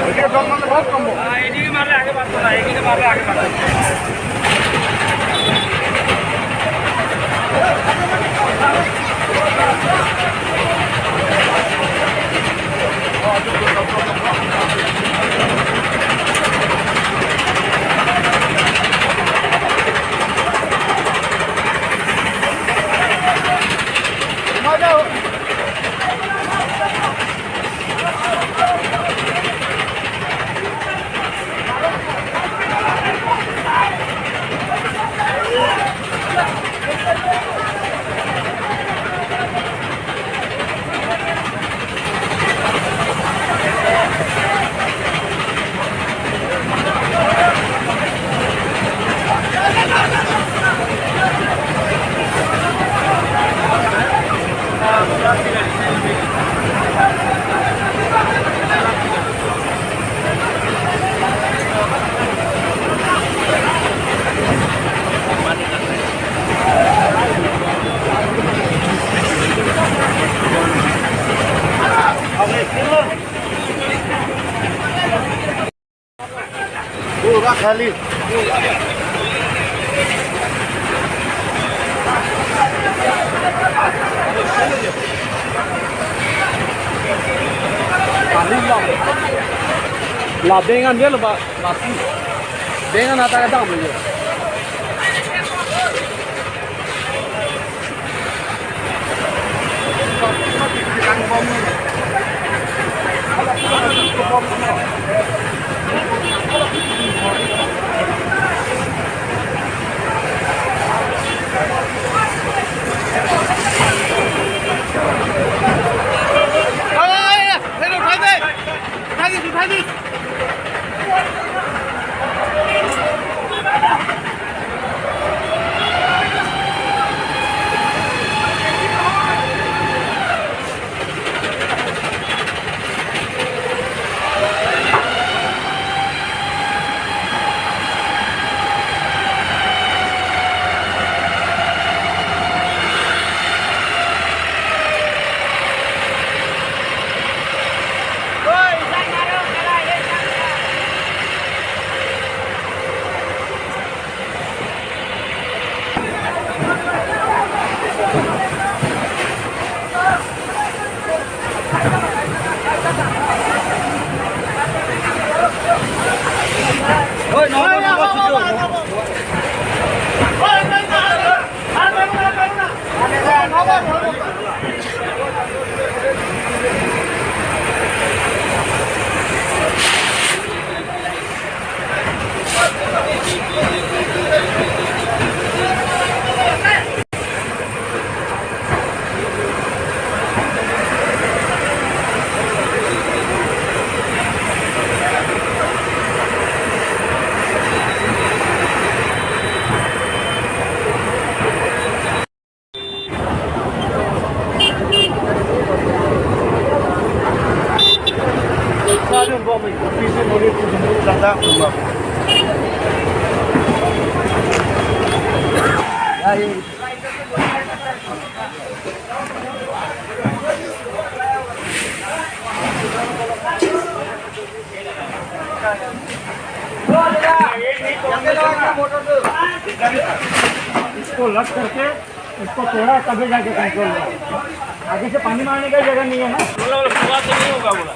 बहुत कम हो। एडी मारले आगे बात करा, एडी के मारले आगे बात पूरा खाली। là bên ăn biết là bà bên ăn là ta cái đạm rồi उठा दी। इसको लग करके इसको तोड़ा तभी जाके कंट्रोल हुआ। आगे से पानी मारने का जगह नहीं है ना। बोला कुआं से नहीं होगा, बोला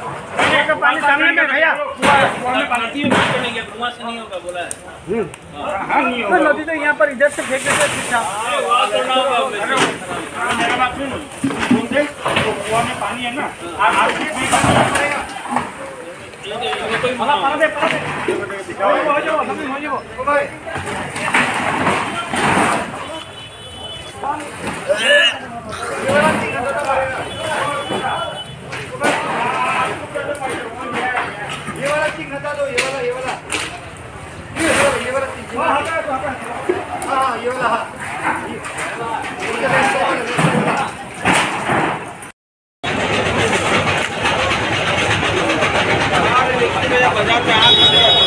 का पानी सामने में भैया कुआं में पानी नहीं गया, कुआं से नहीं होगा बोला है। नदी तो यहाँ पर इधर से फेंक देते अच्छा मेरा बात सुन, कुआं में पानी है ना, ये वाला चिक हटा दो, ये वाला हाँ ये वाला हाँ।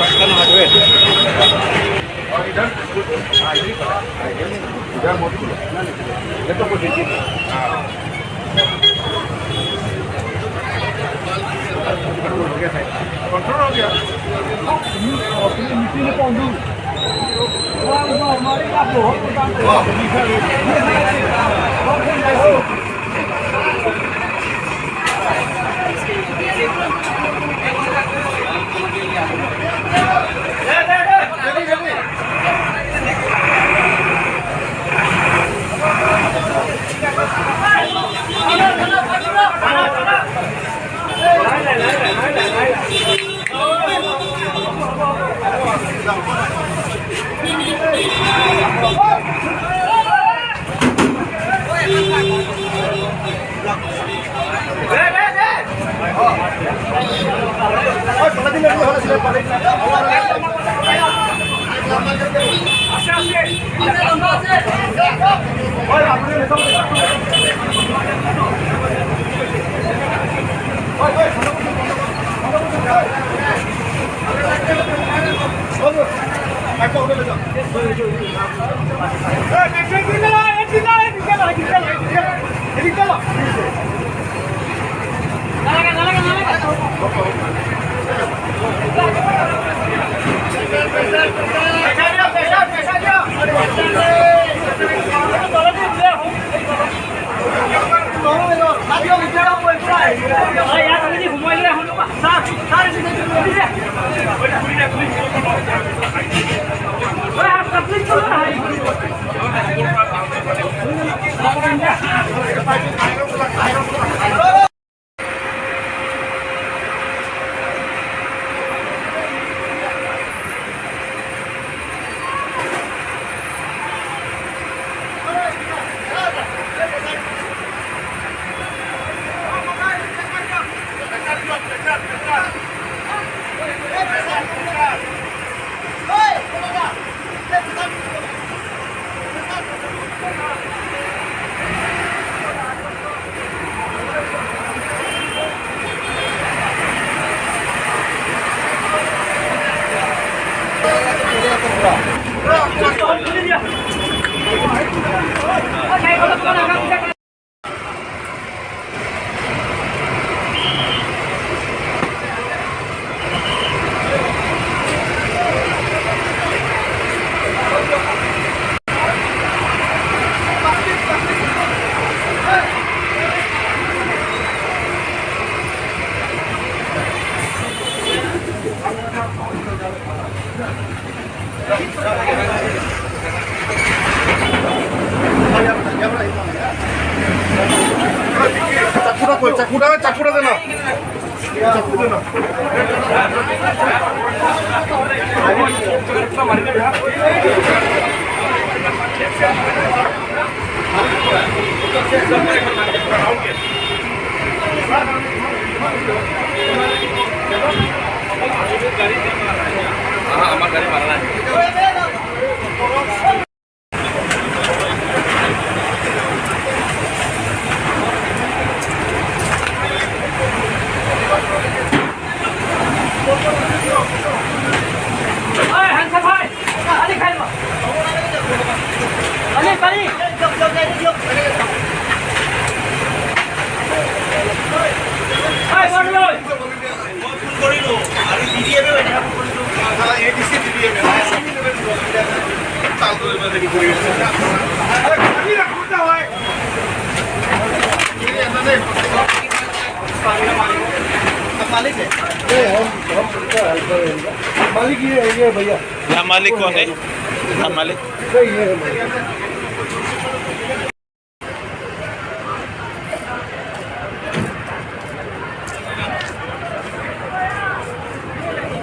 बाजार पे और इधर इधर मोदी ये तो कुछ চাকুটা দে না চাকু দে না আমার গাড়ি মারা নাই मालिक ये भैया यहाँ मालिक कौन है? यहाँ मालिक ये है